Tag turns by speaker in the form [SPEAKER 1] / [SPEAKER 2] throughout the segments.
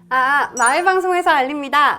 [SPEAKER 1] 마을방송에서 알립니다.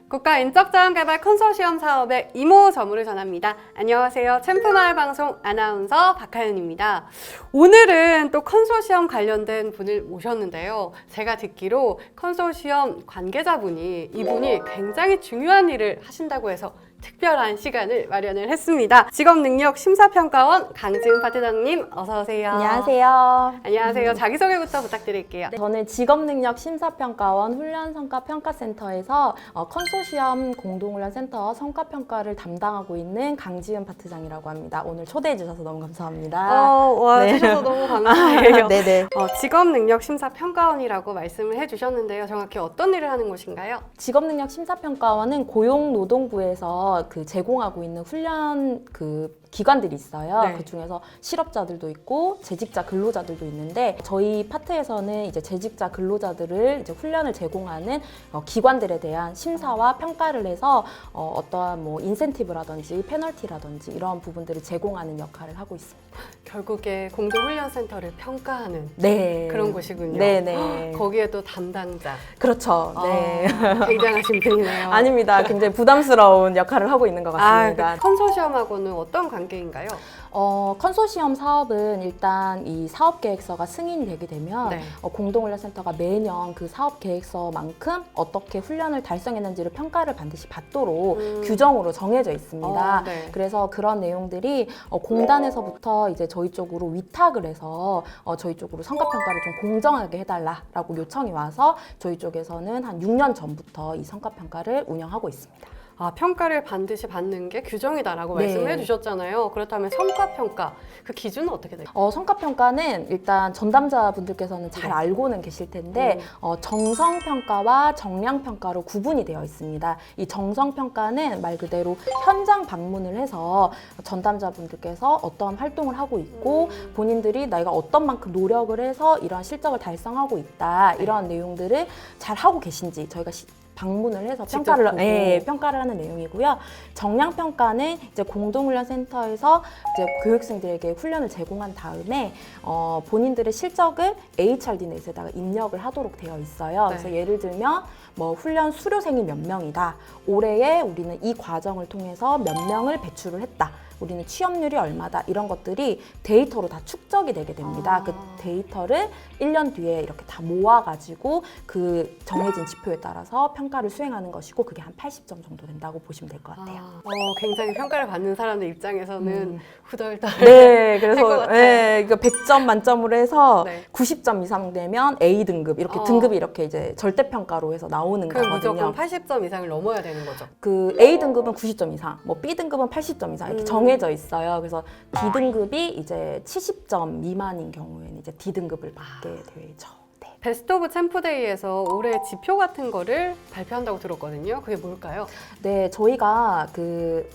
[SPEAKER 1] 국가인적자원개발 컨소시엄 사업의 이모 저무를 전합니다. 안녕하세요. 챔프마을방송 아나운서 박하연입니다. 오늘은 또 컨소시엄 관련된 분을 모셨는데요. 제가 듣기로 컨소시엄 관계자분이 이분이 굉장히 중요한 일을 하신다고 해서 특별한 시간을 마련을 했습니다. 직업능력심사평가원 강지은 파트장님 어서 오세요.
[SPEAKER 2] 안녕하세요.
[SPEAKER 1] 안녕하세요. 자기소개부터 부탁드릴게요.
[SPEAKER 2] 저는 직업능력심사평가원 훈련성과평가센터에서 컨소시엄 공동훈련센터 성과평가를 담당하고 있는 강지은 파트장이라고 합니다. 오늘 초대해 주셔서 너무 감사합니다.
[SPEAKER 1] 네. 주셔서 너무 감사해요.
[SPEAKER 2] 네네.
[SPEAKER 1] 직업능력심사평가원이라고 말씀을 해주셨는데요. 정확히 어떤 일을 하는 곳인가요?
[SPEAKER 2] 직업능력심사평가원은 고용노동부에서 제공하고 있는 훈련 기관들이 있어요.
[SPEAKER 1] 네.
[SPEAKER 2] 그 중에서 실업자들도 있고 재직자 근로자들도 있는데 저희 파트에서는 이제 재직자 근로자들을 이제 훈련을 제공하는 기관들에 대한 심사와 평가를 해서 어떠한 뭐 인센티브라든지 페널티라든지 이런 부분들을 제공하는 역할을 하고 있습니다.
[SPEAKER 1] 결국에 공동훈련센터를 평가하는
[SPEAKER 2] 네.
[SPEAKER 1] 그런 곳이군요.
[SPEAKER 2] 네네.
[SPEAKER 1] 거기에 또 담당자.
[SPEAKER 2] 그렇죠. 네.
[SPEAKER 1] 굉장하신 분이네요.
[SPEAKER 2] 아닙니다. 굉장히 부담스러운 역할을 하고 있는 것 같습니다.
[SPEAKER 1] 컨소시엄하고는 어떤 관계인가요?
[SPEAKER 2] 컨소시엄 사업은 일단 이 사업계획서가 승인이 되게 되면
[SPEAKER 1] 네.
[SPEAKER 2] 공동훈련센터가 매년 그 사업계획서만큼 어떻게 훈련을 달성했는지를 평가를 반드시 받도록 규정으로 정해져 있습니다.
[SPEAKER 1] 네.
[SPEAKER 2] 그래서 그런 내용들이 공단에서부터 이제 저희 쪽으로 위탁을 해서 저희 쪽으로 성과평가를 좀 공정하게 해달라라고 요청이 와서 저희 쪽에서는 한 6년 전부터 이 성과평가를 운영하고 있습니다.
[SPEAKER 1] 평가를 반드시 받는 게 규정이다라고
[SPEAKER 2] 네.
[SPEAKER 1] 말씀을 해주셨잖아요. 그렇다면 성과평가, 그 기준은 어떻게 돼요?
[SPEAKER 2] 성과평가는 일단 전담자분들께서는 잘
[SPEAKER 1] 네.
[SPEAKER 2] 알고는 계실 텐데 정성평가와 정량평가로 구분이 되어 있습니다. 이 정성평가는 말 그대로 현장 방문을 해서 전담자분들께서 어떠한 활동을 하고 있고 본인들이 내가 어떤 만큼 노력을 해서 이런 실적을 달성하고 있다 이런 내용들을 잘 하고 계신지 저희가 방문을 해서 평가를 하는 내용이고요. 정량평가는 이제 공동훈련센터에서 이제 교육생들에게 훈련을 제공한 다음에 본인들의 실적을 HRD 넷에다가 입력을 하도록 되어 있어요.
[SPEAKER 1] 네.
[SPEAKER 2] 그래서 예를 들면 뭐 훈련 수료생이 몇 명이다. 올해에 우리는 이 과정을 통해서 몇 명을 배출을 했다. 우리는 취업률이 얼마다 이런 것들이 데이터로 다 축적이 되게 됩니다. 그 데이터를 1년 뒤에 이렇게 다 모아가지고 그 정해진 지표에 따라서 평가를 수행하는 것이고 그게 한 80점 정도 된다고 보시면 될 것 같아요.
[SPEAKER 1] 굉장히 평가를 받는 사람들 입장에서는 후덜덜.
[SPEAKER 2] 네,
[SPEAKER 1] 것
[SPEAKER 2] 그래서
[SPEAKER 1] 같아요.
[SPEAKER 2] 이거 100점 만점으로 해서
[SPEAKER 1] 네.
[SPEAKER 2] 90점 이상 되면 A 등급 이렇게 등급이 이렇게 이제 절대평가로 해서 나오는
[SPEAKER 1] 그럼
[SPEAKER 2] 거거든요.
[SPEAKER 1] 무조건 80점 이상을 넘어야 되는 거죠?
[SPEAKER 2] 그 A 등급은 90점 이상, 뭐 B 등급은 80점 이상 이렇게 정해져 있어요. 그래서 D 등급이 이제 70점 미만인 경우에는 이제 D 등급을 받게 되죠. 네.
[SPEAKER 1] 베스트 오브 챔프데이에서 올해 지표 같은 거를 발표한다고 들었거든요. 그게 뭘까요?
[SPEAKER 2] 네, 저희가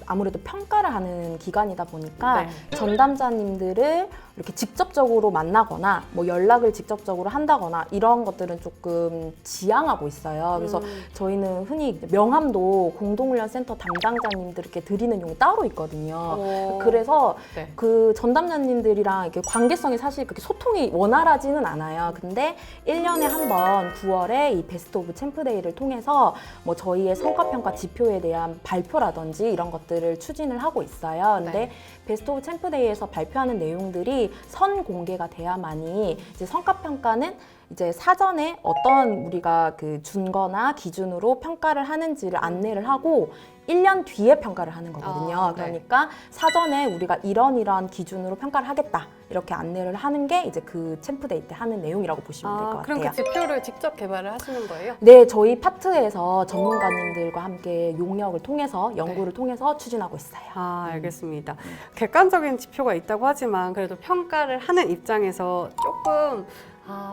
[SPEAKER 2] 아무래도 평가를 하는 기관이다 보니까
[SPEAKER 1] 네.
[SPEAKER 2] 전담자님들을 이렇게 직접적으로 만나거나 뭐 연락을 직접적으로 한다거나 이런 것들은 조금 지양하고 있어요. 그래서 저희는 흔히 명함도 공동훈련센터 담당자님들께 드리는 용이 따로 있거든요. 그래서
[SPEAKER 1] 네.
[SPEAKER 2] 그 전담자님들이랑 이렇게 관계성이 사실 그렇게 소통이 원활하지는 않아요. 근데 1년에 한 번 9월에 이 베스트 오브 챔프데이를 통해서 뭐 저희의 성과평가 지표에 대한 발표라든지 이런 것들을 추진을 하고 있어요. 근데
[SPEAKER 1] 네.
[SPEAKER 2] 베스트 오브 챔프데이에서 발표하는 내용들이 선 공개가 돼야만이 이제 성과평가는 이제 사전에 어떤 우리가 준거나 기준으로 평가를 하는지를 안내를 하고 1년 뒤에 평가를 하는 거거든요.
[SPEAKER 1] 네.
[SPEAKER 2] 그러니까 사전에 우리가 이런 기준으로 평가를 하겠다 이렇게 안내를 하는 게 이제 그 챔프데이 때 하는 내용이라고 보시면 될 것 같아요.
[SPEAKER 1] 그럼 그 지표를 직접 개발을 하시는 거예요?
[SPEAKER 2] 네, 저희 파트에서 전문가님들과 함께 용역을 통해서 연구를 통해서 추진하고 있어요.
[SPEAKER 1] 알겠습니다. 객관적인 지표가 있다고 하지만 그래도 평가를 하는 입장에서 조금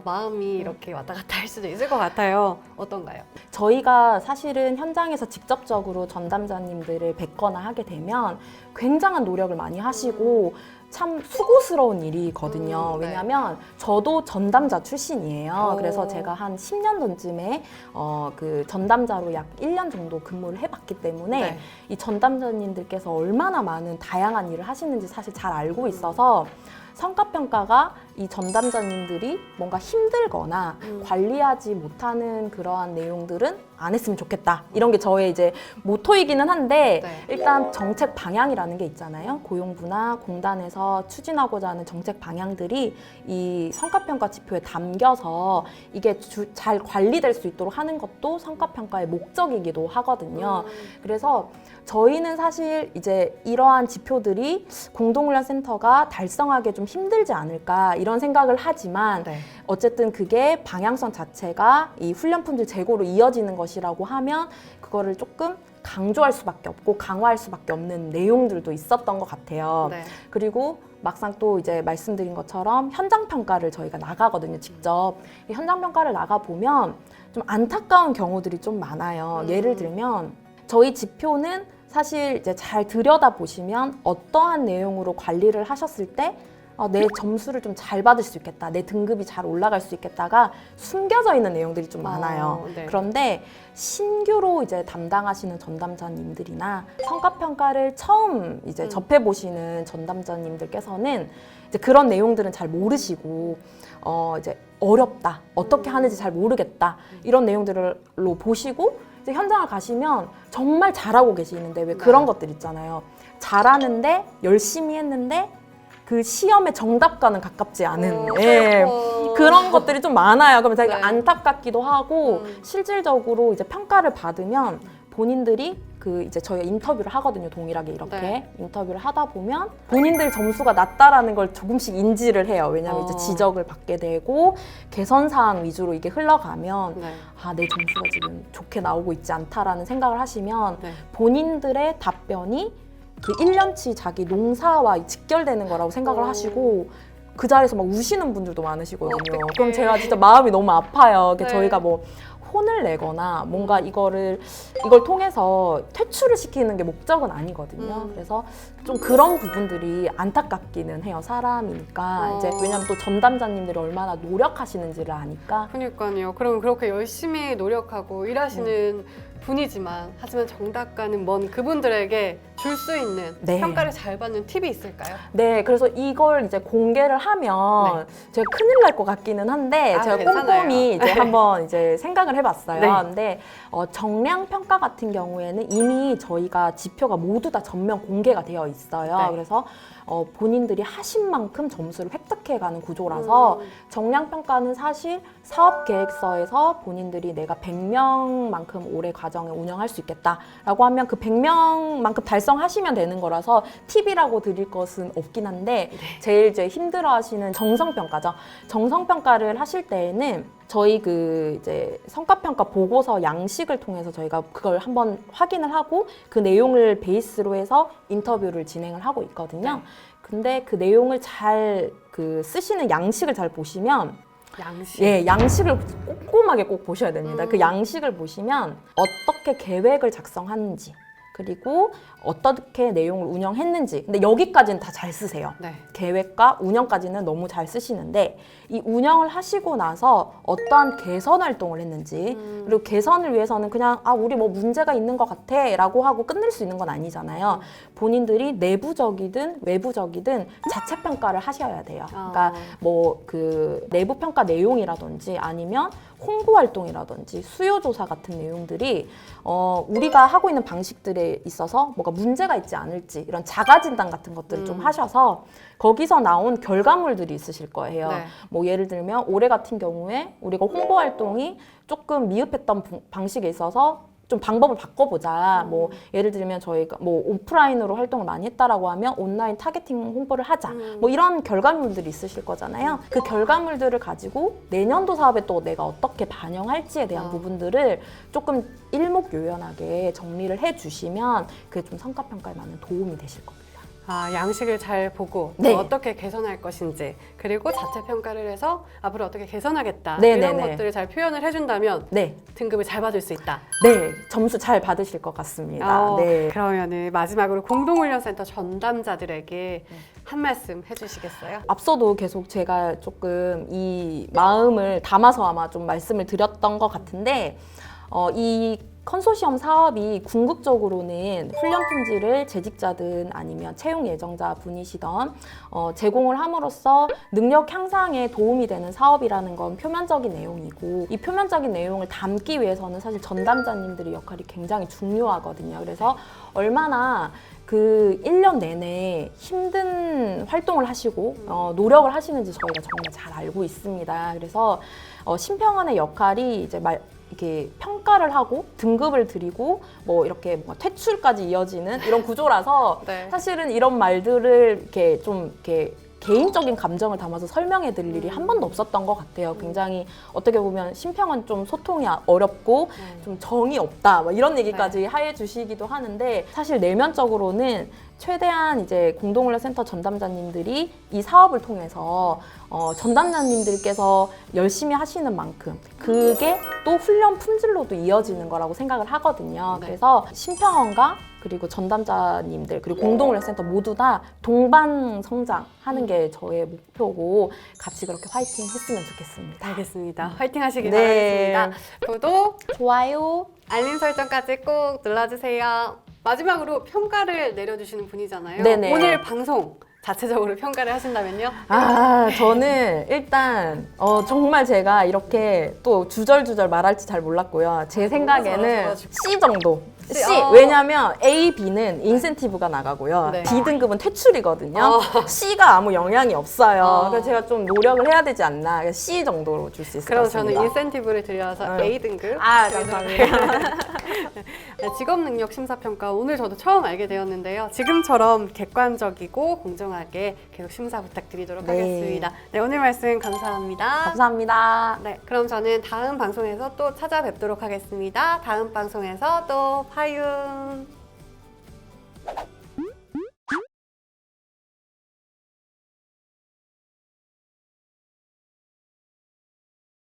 [SPEAKER 1] 마음이 이렇게 왔다 갔다 할 수도 있을 것 같아요. 어떤가요?
[SPEAKER 2] 저희가 사실은 현장에서 직접적으로 전담자님들을 뵙거나 하게 되면 굉장한 노력을 많이 하시고 참 수고스러운 일이거든요.
[SPEAKER 1] 네.
[SPEAKER 2] 왜냐하면 저도 전담자 출신이에요. 그래서 제가 한 10년 전쯤에 그 전담자로 약 1년 정도 근무를 해봤기 때문에
[SPEAKER 1] 네.
[SPEAKER 2] 이 전담자님들께서 얼마나 많은 다양한 일을 하시는지 사실 잘 알고 있어서 성과평가가 이 전담자님들이 뭔가 힘들거나 관리하지 못하는 그러한 내용들은 안 했으면 좋겠다. 이런 게 저의 이제 모토이기는 한데
[SPEAKER 1] 네.
[SPEAKER 2] 일단 정책 방향이라는 게 있잖아요. 고용부나 공단에서 추진하고자 하는 정책 방향들이 이 성과평가 지표에 담겨서 이게 잘 관리될 수 있도록 하는 것도 성과평가의 목적이기도 하거든요. 그래서 저희는 사실 이제 이러한 지표들이 공동훈련센터가 달성하기 좀 힘들지 않을까 이런 생각을 하지만
[SPEAKER 1] 네.
[SPEAKER 2] 어쨌든 그게 방향성 자체가 이 훈련 품질 제고로 이어지는 것이라고 하면 그거를 조금 강조할 수밖에 없고 강화할 수밖에 없는 내용들도 있었던 것 같아요.
[SPEAKER 1] 네.
[SPEAKER 2] 그리고 막상 또 이제 말씀드린 것처럼 현장 평가를 저희가 나가거든요, 직접. 이 현장 평가를 나가 보면 좀 안타까운 경우들이 좀 많아요. 예를 들면 저희 지표는 사실 이제 잘 들여다 보시면 어떠한 내용으로 관리를 하셨을 때 내 점수를 좀 잘 받을 수 있겠다, 내 등급이 잘 올라갈 수 있겠다가 숨겨져 있는 내용들이 좀 많아요.
[SPEAKER 1] 네.
[SPEAKER 2] 그런데 신규로 이제 담당하시는 전담자님들이나 성과평가를 처음 이제 접해보시는 전담자님들께서는 이제 그런 내용들은 잘 모르시고 이제 어렵다, 어떻게 하는지 잘 모르겠다 이런 내용들로 보시고 이제 현장을 가시면 정말 잘하고 계시는데 왜 그런 것들 있잖아요. 잘하는데 열심히 했는데 그 시험의 정답과는 가깝지 않은 그런 것들이 좀 많아요. 그러면 되게
[SPEAKER 1] 네.
[SPEAKER 2] 안타깝기도 하고 실질적으로 이제 평가를 받으면 본인들이 그 이제 저희가 인터뷰를 하거든요. 동일하게 이렇게
[SPEAKER 1] 네.
[SPEAKER 2] 인터뷰를 하다 보면 본인들 점수가 낮다라는 걸 조금씩 인지를 해요. 왜냐하면 이제 지적을 받게 되고 개선 사항 위주로 이게 흘러가면
[SPEAKER 1] 네.
[SPEAKER 2] 내 점수가 지금 좋게 나오고 있지 않다라는 생각을 하시면
[SPEAKER 1] 네.
[SPEAKER 2] 본인들의 답변이 그 1년치 자기 농사와 직결되는 거라고 생각을 하시고 그 자리에서 막 우시는 분들도 많으시거든요. 그럼 제가 진짜 마음이 너무 아파요.
[SPEAKER 1] 네.
[SPEAKER 2] 저희가 뭐 혼을 내거나 뭔가 이걸 통해서 퇴출을 시키는 게 목적은 아니거든요. 그래서 좀 그런 부분들이 안타깝기는 해요. 사람이니까. 이제 왜냐면 또 전담자님들이 얼마나 노력하시는지를 아니까.
[SPEAKER 1] 그러니까요. 그럼 그렇게 열심히 노력하고 일하시는 분이지만 하지만 정답과는 먼 그분들에게 줄 수 있는
[SPEAKER 2] 네.
[SPEAKER 1] 평가를 잘 받는 팁이 있을까요?
[SPEAKER 2] 네, 그래서 이걸 이제 공개를 하면 제가 큰일 날 것 같기는 한데 제가
[SPEAKER 1] 괜찮아요.
[SPEAKER 2] 꼼꼼히 이제 한번 이제 생각을 해봤어요.
[SPEAKER 1] 네.
[SPEAKER 2] 근데 정량 평가 같은 경우에는 이미 저희가 지표가 모두 다 전면 공개가 되어 있어요.
[SPEAKER 1] 네.
[SPEAKER 2] 그래서 본인들이 하신 만큼 점수를 획득해가는 구조라서 정량 평가는 사실 사업 계획서에서 본인들이 내가 100명만큼 올해 과정을 운영할 수 있겠다라고 하면 그 100명만큼 달성하시면 되는 거라서 팁이라고 드릴 것은 없긴 한데 제일 이제 힘들어하시는 정성평가죠. 정성평가를 하실 때에는 저희 그 이제 성과평가 보고서 양식을 통해서 저희가 그걸 한번 확인을 하고 그 내용을 베이스로 해서 인터뷰를 진행을 하고 있거든요. 근데 그 내용을 잘 그 쓰시는 양식을 잘 보시면
[SPEAKER 1] 양식.
[SPEAKER 2] 예, 양식을 꼼꼼하게 꼭 보셔야 됩니다. 그 양식을 보시면 어떻게 계획을 작성하는지 그리고 어떻게 내용을 운영했는지 근데 여기까지는 다 잘 쓰세요.
[SPEAKER 1] 네.
[SPEAKER 2] 계획과 운영까지는 너무 잘 쓰시는데 이 운영을 하시고 나서 어떠한 개선 활동을 했는지 그리고 개선을 위해서는 그냥 우리 뭐 문제가 있는 것 같아 라고 하고 끝낼 수 있는 건 아니잖아요. 본인들이 내부적이든 외부적이든 자체 평가를 하셔야 돼요. 그러니까 뭐 그 내부 평가 내용이라든지 아니면 홍보 활동이라든지 수요 조사 같은 내용들이 우리가 하고 있는 방식들에 있어서 뭐가 문제가 있지 않을지 이런 자가 진단 같은 것들을 좀 하셔서 거기서 나온 결과물들이 있으실 거예요.
[SPEAKER 1] 네.
[SPEAKER 2] 뭐 예를 들면 올해 같은 경우에 우리가 홍보 활동이 조금 미흡했던 방식에 있어서 좀 방법을 바꿔보자. 뭐 예를 들면 저희가 뭐 오프라인으로 활동을 많이 했다라고 하면 온라인 타겟팅 홍보를 하자. 뭐 이런 결과물들이 있으실 거잖아요. 그 결과물들을 가지고 내년도 사업에 또 내가 어떻게 반영할지에 대한 부분들을 조금 일목요연하게 정리를 해주시면 그게 좀 성과평가에 많은 도움이 되실 겁니다.
[SPEAKER 1] 양식을 잘 보고
[SPEAKER 2] 네.
[SPEAKER 1] 어떻게 개선할 것인지 그리고 자체 평가를 해서 앞으로 어떻게 개선하겠다
[SPEAKER 2] 네,
[SPEAKER 1] 이런
[SPEAKER 2] 네, 네.
[SPEAKER 1] 것들을 잘 표현을 해준다면
[SPEAKER 2] 네,
[SPEAKER 1] 등급을 잘 받을 수 있다.
[SPEAKER 2] 네, 점수 잘 받으실 것 같습니다. 네.
[SPEAKER 1] 그러면은 마지막으로 공동훈련센터 전담자들에게 한 말씀 해주시겠어요?
[SPEAKER 2] 앞서도 계속 제가 조금 이 마음을 담아서 아마 좀 말씀을 드렸던 것 같은데 이 컨소시엄 사업이 궁극적으로는 훈련 품질을 재직자든 아니면 채용 예정자 분이시던 제공을 함으로써 능력 향상에 도움이 되는 사업이라는 건 표면적인 내용이고, 이 표면적인 내용을 담기 위해서는 사실 전담자님들의 역할이 굉장히 중요하거든요. 그래서 얼마나 그 1년 내내 힘든 활동을 하시고 노력을 하시는지 저희가 정말 잘 알고 있습니다. 그래서 심평원의 역할이 이제 이렇게 평가를 하고 등급을 드리고 뭐 이렇게 뭔가 퇴출까지 이어지는 이런 구조라서
[SPEAKER 1] 네.
[SPEAKER 2] 사실은 이런 말들을 이렇게 좀 이렇게 개인적인 감정을 담아서 설명해 드릴 일이 한 번도 없었던 것 같아요. 굉장히 어떻게 보면 심평은 좀 소통이 어렵고 좀 정이 없다 뭐 이런 얘기까지 해 주시기도 하는데, 사실 내면적으로는 최대한 이제 공동훈련센터 전담자님들이 이 사업을 통해서 전담자님들께서 열심히 하시는 만큼 그게 또 훈련 품질로도 이어지는 거라고 생각을 하거든요.
[SPEAKER 1] 네.
[SPEAKER 2] 그래서 심평원과 그리고 전담자님들 그리고 공동훈련센터 모두 다 동반 성장하는 게 저의 목표고, 같이 그렇게 화이팅 했으면 좋겠습니다.
[SPEAKER 1] 알겠습니다. 화이팅 하시길
[SPEAKER 2] 네.
[SPEAKER 1] 바라겠습니다. 구독,
[SPEAKER 2] 좋아요.
[SPEAKER 1] 알림 설정까지 꼭 눌러주세요. 마지막으로 평가를 내려주시는 분이잖아요.
[SPEAKER 2] 네네.
[SPEAKER 1] 오늘 방송 자체적으로 평가를 하신다면요?
[SPEAKER 2] 저는 일단 정말 제가 이렇게 또 주절주절 말할지 잘 몰랐고요. 제 생각에는
[SPEAKER 1] 잘하셔가지고.
[SPEAKER 2] C 정도.
[SPEAKER 1] C,
[SPEAKER 2] C. 왜냐면 A, B는 인센티브가 나가고요.
[SPEAKER 1] 네.
[SPEAKER 2] D등급은 퇴출이거든요. C가 아무 영향이 없어요. 그래서 제가 좀 노력을 해야 되지 않나. 그래서 C 정도로 줄 수 있을 것
[SPEAKER 1] 그럼
[SPEAKER 2] 같습니다.
[SPEAKER 1] 저는 인센티브를 드려서 A등급.
[SPEAKER 2] 감사합니다.
[SPEAKER 1] 네, 직업능력심사평가 오늘 저도 처음 알게 되었는데요. 지금처럼 객관적이고 공정하게 계속 심사 부탁드리도록
[SPEAKER 2] 네.
[SPEAKER 1] 하겠습니다. 네, 오늘 말씀 감사합니다.
[SPEAKER 2] 감사합니다.
[SPEAKER 1] 네, 그럼 저는 다음 방송에서 또 찾아뵙도록 하겠습니다. 다음 방송에서 또 파윤.